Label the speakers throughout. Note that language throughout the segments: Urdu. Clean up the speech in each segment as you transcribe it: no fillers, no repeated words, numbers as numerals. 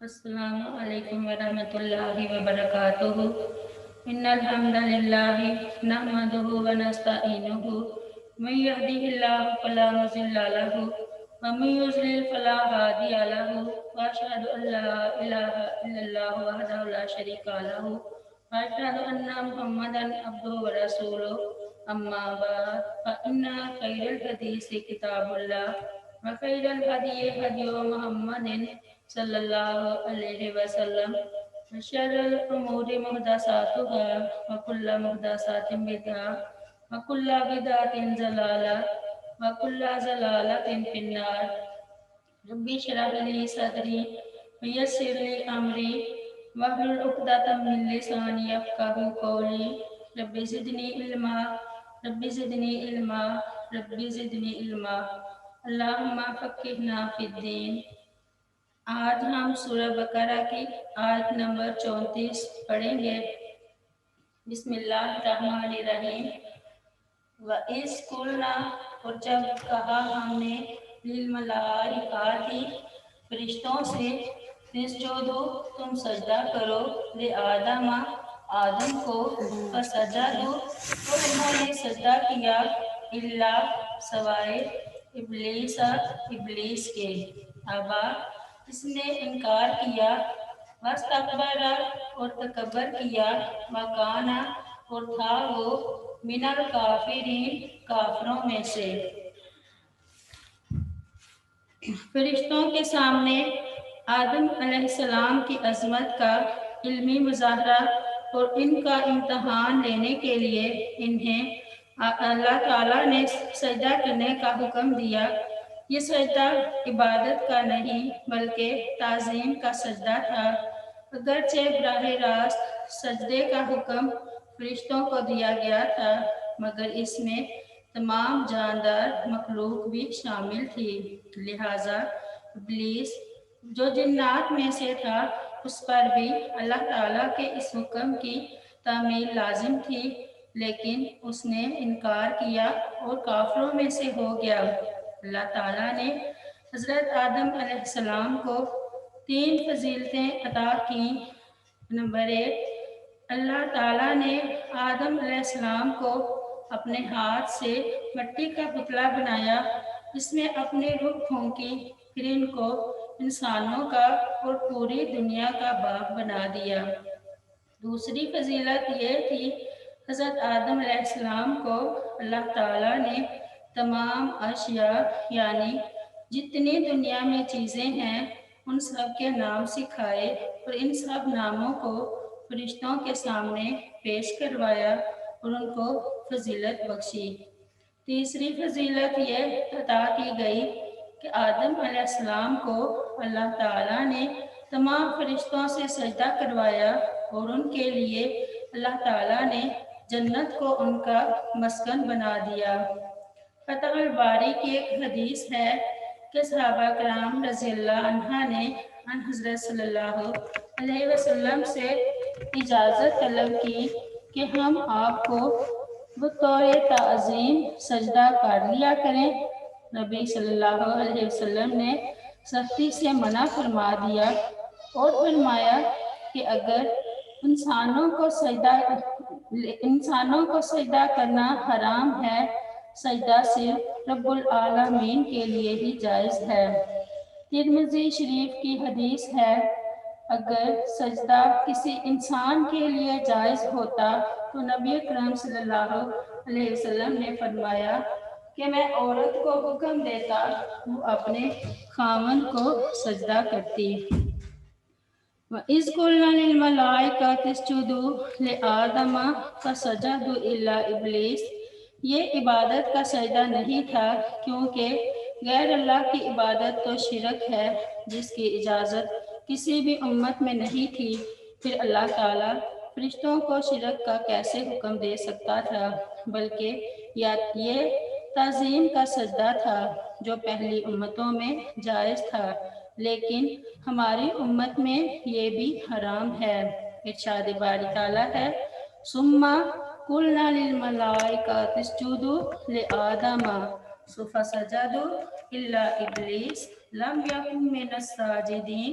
Speaker 1: السلام علیکم ورحمۃ اللہ وبرکاتہ ان الحمد للہ نحمده ونستعینه من يهده الله فلا مضل له ومن يضلل فلا هادي له واشهد ان لا اله الا الله وحده لا شريك له واشهد ان محمدا عبده ورسوله اما بعد فان خير الحديث كتاب الله وخير الهدي هدي محمد صلی اللہ علیہ وسلم وشر الامور محدثاتها وكل محدثات بدعة وكل بدعة ضلالة وكل ضلالة في النار ربي اشرح لي صدري ويسر لي امري واحلل عقدة من لساني يفقهوا قولي رب زدني علما رب زدني علما رب زدنی علما اللہم فقہنا فی الدین۔ آج ہم سورہ بقرہ کی آیت نمبر 34 پڑھیں گے۔ بسم اللہ الرحمن الرحیم۔ وَإِذْ قُلْنَا، اور جب کہا ہم نے، لِلْمَلَائِکَةِ، فرشتوں سے، اسجدوا، تم سجدہ کرو، لِآدَمَ، آدم کو، فسجدوا، تو انہوں نے سجدہ کیا، الا، سوائے، ابلیس، ابلیس کے، ابا، اس نے انکار کیا، واستکبر، اور تکبر کیا، وکان، اور تھا وہ، من الکافرین، کافروں میں سے۔ فرشتوں کے سامنے آدم علیہ السلام کی عظمت کا علمی مظاہرہ اور ان کا امتحان لینے کے لیے انہیں اللہ تعالیٰ نے سجدہ کرنے کا حکم دیا۔ یہ سجدہ عبادت کا نہیں بلکہ تعظیم کا سجدہ تھا۔ اگرچہ براہ راست سجدے کا حکم فرشتوں کو دیا گیا تھا، مگر اس میں تمام جاندار مخلوق بھی شامل تھی، لہٰذا ابلیس جو جنات میں سے تھا اس پر بھی اللہ تعالیٰ کے اس حکم کی تعمیل لازم تھی، لیکن اس نے انکار کیا اور کافروں میں سے ہو گیا۔ اللہ تعالیٰ نے حضرت آدم علیہ السلام کو 3 فضیلتیں عطا کیں۔ نمبر 1، اللہ تعالیٰ نے آدم علیہ السلام کو اپنے ہاتھ سے مٹی کا پتلا بنایا، اس میں اپنی روح پھونکی، پھر ان کو انسانوں کا اور پوری دنیا کا باپ بنا دیا۔ دوسری فضیلت یہ تھی، حضرت آدم علیہ السلام کو اللہ تعالیٰ نے تمام اشیاء یعنی جتنی دنیا میں چیزیں ہیں ان سب کے نام سکھائے اور ان سب ناموں کو فرشتوں کے سامنے پیش کروایا اور ان کو فضیلت بخشی۔ تیسری فضیلت یہ عطا کی گئی کہ آدم علیہ السلام کو اللہ تعالیٰ نے تمام فرشتوں سے سجدہ کروایا اور ان کے لیے اللہ تعالیٰ نے جنت کو ان کا مسکن بنا دیا۔ فتح الباری کی ایک حدیث ہے کہ صحابہ کرام رضی اللہ عنہ نے ان حضرت صلی اللہ علیہ وسلم سے اجازت طلب کی کہ ہم آپ کو بطور تعظیم سجدہ کر لیا کریں۔ نبی صلی اللہ علیہ وسلم نے سختی سے منع فرما دیا اور فرمایا کہ اگر انسانوں کو سجدہ کرنا حرام ہے، سجدہ صرف رب العالمین کے لیے ہی جائز ہے۔ ترمذی شریف کی حدیث ہے، اگر سجدہ کسی انسان کے لیے جائز ہوتا تو نبی اکرم صلی اللہ علیہ وسلم نے فرمایا کہ میں عورت کو حکم دیتا وہ اپنے خاوند کو سجدہ کرتی۔ وَإِذْ قُلْنَا لِلْمَلَائِكَةِ اسْجُدُوا لِآدَمَ فَسَجَدُوا إِلَّا إِبْلِيسَ، یہ عبادت کا سجدہ نہیں تھا کیونکہ غیر اللہ کی عبادت تو شرک ہے جس کی اجازت کسی بھی امت میں نہیں تھی، پھر اللہ تعالیٰ فرشتوں کو شرک کا کیسے حکم دے سکتا تھا؟ بلکہ یہ تعظیم کا سجدہ تھا جو پہلی امتوں میں جائز تھا، لیکن ہماری امت میں یہ بھی حرام ہے۔ ارشاد باری تعالیٰ ہے، ثم قلنا للملائکۃ اسجدوا لآدم فسجدوا الا ابلیس لم یکن من الساجدین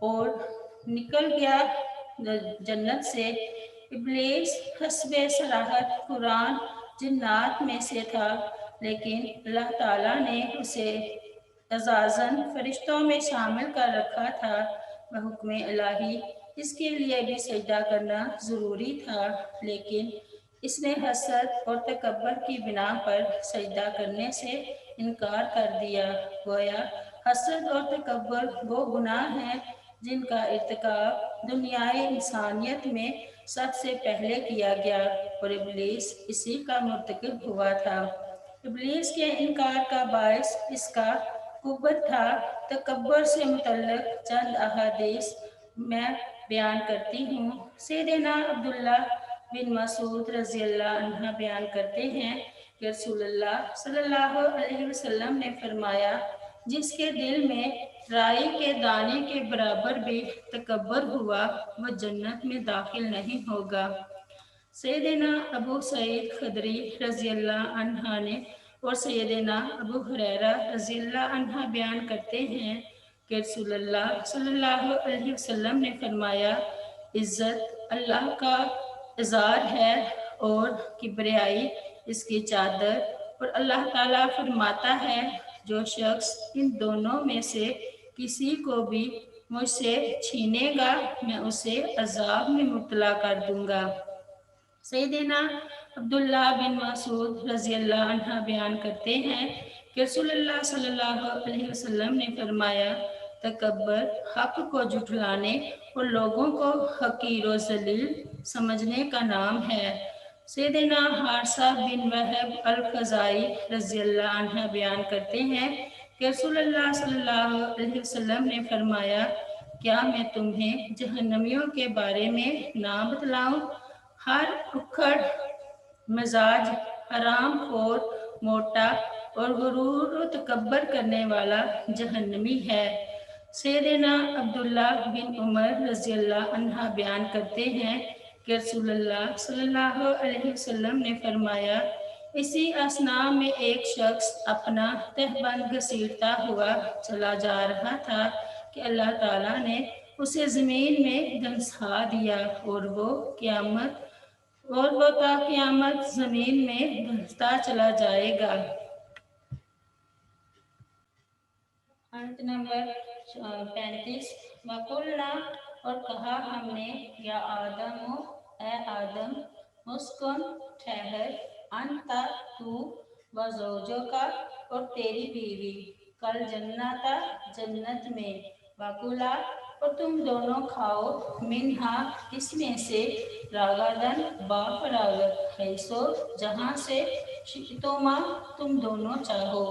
Speaker 1: اور نکل گیا جنت سے۔ ابلیس حسب صراحت قرآن جنات میں سے تھا، لیکن اللہ تعالیٰ نے اسے اعزازاً فرشتوں میں شامل کر رکھا تھا۔ بحکم الہی اس کے لیے بھی سجدہ کرنا ضروری تھا، لیکن اس نے حسد اور تکبر کی بنا پر سجدہ کرنے سے انکار کر دیا۔ گویا حسد اور تکبر وہ گناہ ہیں جن کا ارتکاب دنیائے انسانیت میں سب سے پہلے کیا گیا، اور ابلیس اسی کا مرتکب ہوا تھا۔ ابلیس کے انکار کا باعث اس کا کبر تھا۔ تکبر سے متعلق چند احادیث میں بیان کرتی ہوں۔ سیدنا عبداللہ بن مسعود رضی اللہ عنہ بیان کرتے ہیں کہ رسول اللہ صلی اللہ علیہ وسلم نے فرمایا، جس کے دل میں رائی کے دانے کے برابر بھی تکبر ہوا، وہ جنت میں داخل نہیں ہوگا۔ سیدنا ابو سعید خدری رضی اللہ عنہ نے اور سیدنا ابو ہریرہ رضی اللہ عنہ بیان کرتے ہیں کہ رسول اللہ صلی اللہ علیہ وسلم نے فرمایا، عزت اللہ کا ازار ہے اور کبریائی اس کی چادر، اور اللہ تعالیٰ فرماتا ہے، جو شخص ان دونوں میں سے کسی کو بھی مجھ سے چھینے گا میں اسے عذاب میں مبتلا کر دوں گا۔ سیدنا عبداللہ بن مسعود رضی اللہ عنہ بیان کرتے ہیں کہ رسول اللہ صلی اللہ علیہ وسلم نے فرمایا، تکبر حق کو جھٹلانے اور لوگوں کو حقیر و ذلیل سمجھنے کا نام ہے۔ سیدنا حارثہ بن وہب الخزاعی رضی اللہ عنہ بیان کرتے ہیں کہ رسول اللہ صلی اللہ علیہ وسلم نے فرمایا، کیا میں تمہیں جہنمیوں کے بارے میں نہ بتلاؤں؟ ہر اکھڑ مزاج، حرام خور، موٹا اور غرور و تکبر کرنے والا جہنمی ہے۔ سیدنا عبداللہ بن عمر رضی اللہ عنہ بیان کرتے ہیں کہ رسول اللہ صلی اللہ علیہ وسلم نے فرمایا، اسی اثناء میں ایک شخص اپنا تہبند گھسیٹتا ہوا چلا جا رہا تھا کہ اللہ تعالیٰ نے اسے زمین میں دھنسا دیا، اور وہ تا قیامت زمین میں دھنستا چلا جائے گا۔ آیت نمبر 35۔ وَقُلْنَا اور کہا ہم نے، یا آدم اے آدم، اسکن ٹھہر، انت تو، وزوجک اور تیری بیوی، کل جنتا جنت میں، وَكُلَا اور تم دونوں کھاؤ، منہا اس میں سے، راغداً بافراغت، حیثو جہاں سے، شئتما تم دونوں چاہو،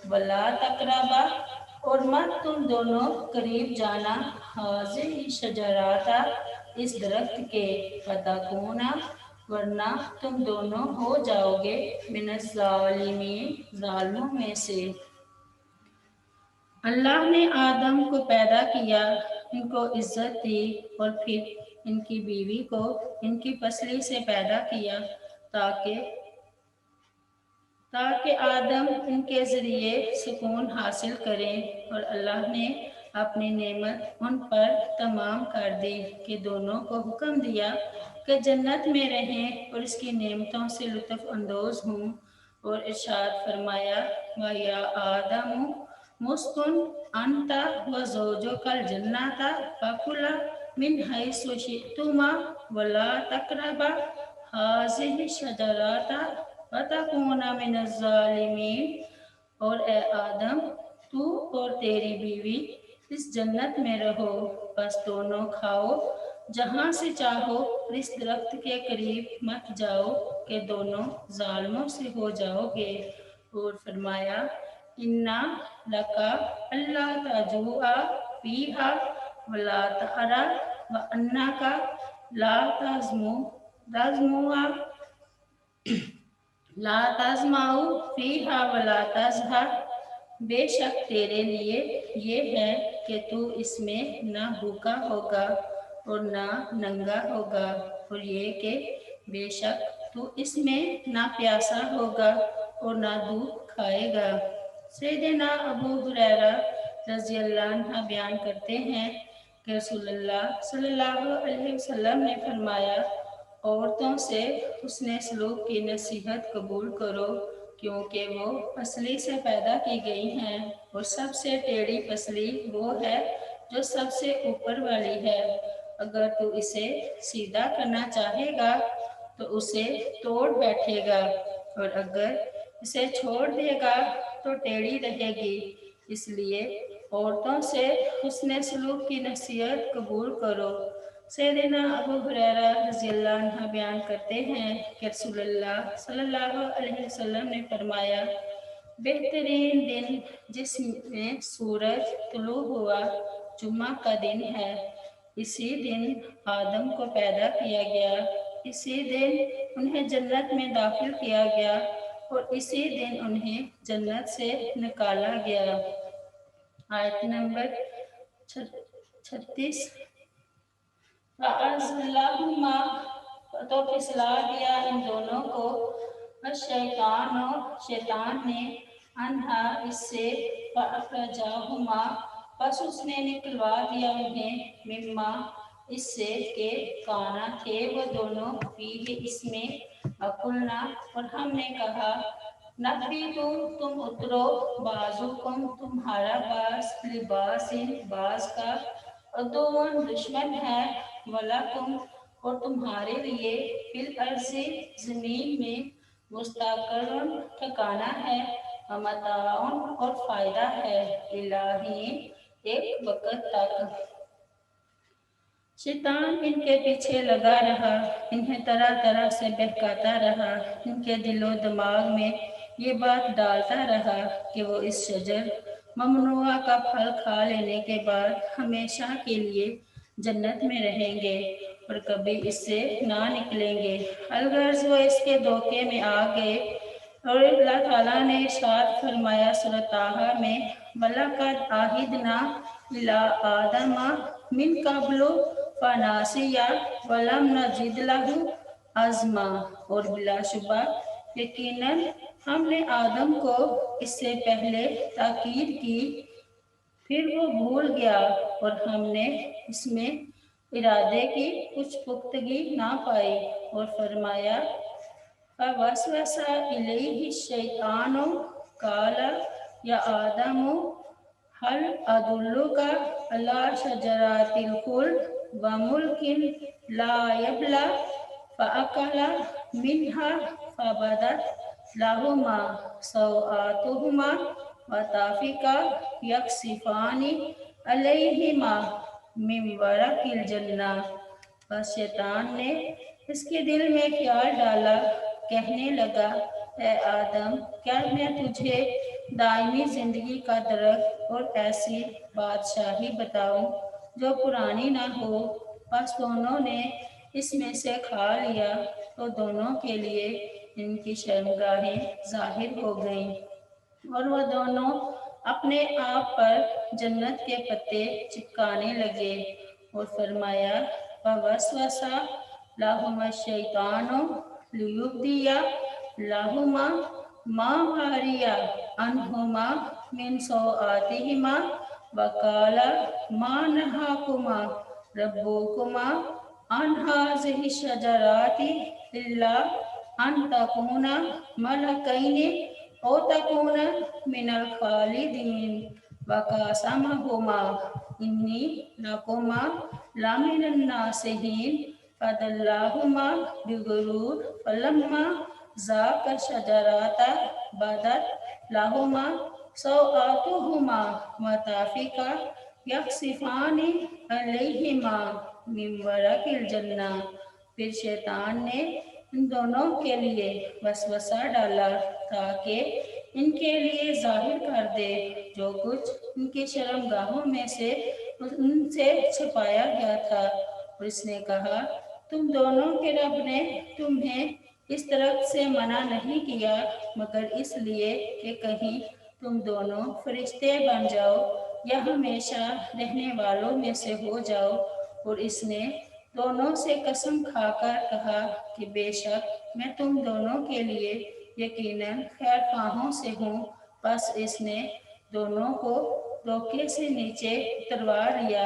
Speaker 1: وَلَا تَقْرَبَا اور مت تم دونوں قریب جانا، ہٰذِهِ الشَّجَرَةَ اس درخت کے، فَتَكُونَا ورنہ تم دونوں ہو جاؤ گے، مِنَ الظَّالِمِينَ ظالموں میں سے۔ اللہ نے آدم کو پیدا کیا، ان کو عزت دی، اور پھر ان کی بیوی کو ان کی پسلی سے پیدا کیا تاکہ آدم ان کے ذریعے سکون حاصل کریں، اور اللہ نے اپنی نعمت ان پر تمام کر دی کہ دونوں کو حکم دیا کہ جنت میں رہیں اور اس کی نعمتوں سے لطف اندوز ہوں، اور ارشاد فرمایا، وَيَا آدَمُ اسْكُنْ أَنْتَ وَزَوْجُكَ الْجَنَّةَ فَكُلَا مِنْ حَيْثُ شِئْتُمَا وَلَا تَقْرَبَا هَٰذِهِ الشَّجَرَةَ فَتَكُونَا مِنَ الظَّالِمِينَ اور اے آدم، تو اور تیری بیوی اس جنت میں رہو، بس دونوں کھاؤ جہاں سے چاہو، اور اس درخت کے قریب مت جاؤ کہ دونوں ظالموں سے ہو جاؤ گے۔ اور فرمایا، اِنَّا لَكَ أَلَّا تَجُوعَ فِيهَا وَلَا تَحْرَىٰ وَأَنَّكَ لَا تَظْمَأُ فِيهَا وَلَا تَضْحَىٰ بے شک تیرے لیے یہ ہے کہ تو اس میں نہ بھوکا ہوگا اور نہ ننگا ہوگا، اور یہ کہ بے شک تو اس میں نہ پیاسا ہوگا اور نہ دودھ کھائے گا۔ سیدنا ابو ہریرہ رضی اللہ عنہ بیان کرتے ہیں کہ رسول اللہ صلی اللہ علیہ وسلم نے فرمایا عورتوں سے حسن سلوک کی نصیحت قبول کرو کیونکہ وہ پسلی سے پیدا کی گئی ہیں اور سب سے ٹیڑھی پسلی وہ ہے جو سب سے اوپر والی ہے۔ اگر تو اسے سیدھا کرنا چاہے گا تو اسے توڑ بیٹھے گا اور اگر اسے چھوڑ دے گا تو ٹیڑھی رہے گی۔ اس لیے عورتوں سے حسن سلوک کی نصیحت قبول کرو۔ سیدنا ابو ہریرہ رضی اللہ عنہ بیان کرتے ہیں کہ رسول اللہ صلی اللہ علیہ وسلم نے فرمایا بہترین دن جس میں سورج طلوع ہوا جمعہ کا دن ہے۔ اسی دن آدم کو پیدا کیا گیا، اسی دن انہیں جنت میں داخل کیا گیا اور اسی دن انہیں جنت سے نکالا گیا۔ آیت نمبر 36 فَأَزْلَهُمَا تو پھسلا دیا ان دونوں کو شیطان نے انہا اس سے فَأَخْرَجَاهُمَا پس اس نے نکلوا دیا انہیں مما اس سے کہ کانا تھے وہ دونوں فیہ اس میں اقلنا اور ہم نے کہا نفیتو تم اترو بعضکم تمہارا بعض لباس بعض کا عدوٌ دشمن ہے ولکم اور تمہارے لیے فی الارض زمین میں مستقرٌ ٹھکانہ ہے ومتاعٌ اور فائدہ ہے الی ایک وقت تک۔ شیطان ان کے پیچھے لگا رہا، انہیں طرح طرح سے بہکاتا رہا، ان کے دل و دماغ میں یہ بات ڈالتا رہا کہ وہ اس شجر ممنوعہ کا پھل کھا لینے کے بعد ہمیشہ کے لیے جنت میں رہیں گے اور کبھی اس سے نہ نکلیں گے۔ الغرض وہ اس کے دھوکے میں آ گئے اور اللہ تعالیٰ نے ارشاد فرمایا سورۃ طٰہٰ میں وَلَقَدْ عَهِدْنَا إِلَىٰ آدَمَ مِن قَبْلُ فَنَسِیَ وَلَمْ نَجِدْ لَهُ عَزْمًا اور بلا شبہ یقیناً ہم نے آدم کو اس سے پہلے تاکید کی پھر وہ بھول گیا اور ہم نے اس میں ارادے کی کچھ پختگی نہ پائی اور فرمایا فَوَسْوَسَ إِلَیْهِ الشَّیطَانُ قَالَ یا آدم هَلْ أَدُلُّکَ عَلَىٰ شَجَرَۃِ الْخُلْدِ وَمُلْکٍ لَا یَبْلَىٰ فَأَکَلَا مِنْہَا فَبَدَتْ لَهُمَا سَوْآتُهُمَا وَطَفِقَا یَخْصِفَانِ عَلَیْہِمَا مِن وَرَقِ الْجَنَّةِ بس شیطان نے اس کے دل میں خیال ڈالا، کہنے لگا اے آدم کیا میں تجھے دائمی زندگی کا درخت اور ایسی بادشاہی بتاؤں جو پرانی نہ ہو۔ بس دونوں نے اس میں سے کھا لیا تو دونوں کے لیے ان کی شرمگاہیں ظاہر ہو گئیں اور وہ دونوں اپنے آپ پر جنت کے پتے چپکانے لگے اور فرمایا فَوَسْوَسَ لَهُمَا الشَّیطَانُ لِیُبْدِیَ لَهُمَا مَا وَرِیَ عَنْهُمَا مِنْ سَوْآتِهِمَا وَقَالَ مَا نَهَاكُمَا رَبُّكُمَا عَنْ هَٰذِهِ الشَّجَرَةِ إِلَّا أَن تَکُونَا مَلَکَیْنِ أَوْ تَکُونَا مِنَ الْخَالِدِینَ وَقَاسَمَهُمَا إِنِّی لَکُمَا لَمِنَ النَّاصِحِینَ فَدَلَّاهُمَا بِغُرُورٍ فَلَمَّا ذَاقَا الشَّجَرَةَ بَدَتْ لَهُمَا سَوْآتُهُمَا وَطَفِقَا یَخْصِفَانِ عَلَیْہِمَا مِن وَرَقِ الْجَنَّةِ پھر شیطان نے ان دونوں کے لیے وسوسہ ڈالا تاکہ ان کے لیے ظاہر کر دے جو کچھ ان کی شرمگاہوں میں سے ان سے چھپایا گیا تھا اور اس نے کہا تم دونوں کے رب نے تمہیں اس درخت سے منع نہیں کیا مگر اس لیے کہ کہیں تم دونوں فرشتے بن جاؤ یا ہمیشہ رہنے والوں میں سے ہو جاؤ۔ اور اس نے دونوں سے قسم کھا کر کہا کہ بے شک میں تم دونوں کے لیے یقیناً خیر خواہوں سے ہوں۔ بس اس نے دونوں کو دھوکے سے نیچے اتروا لیا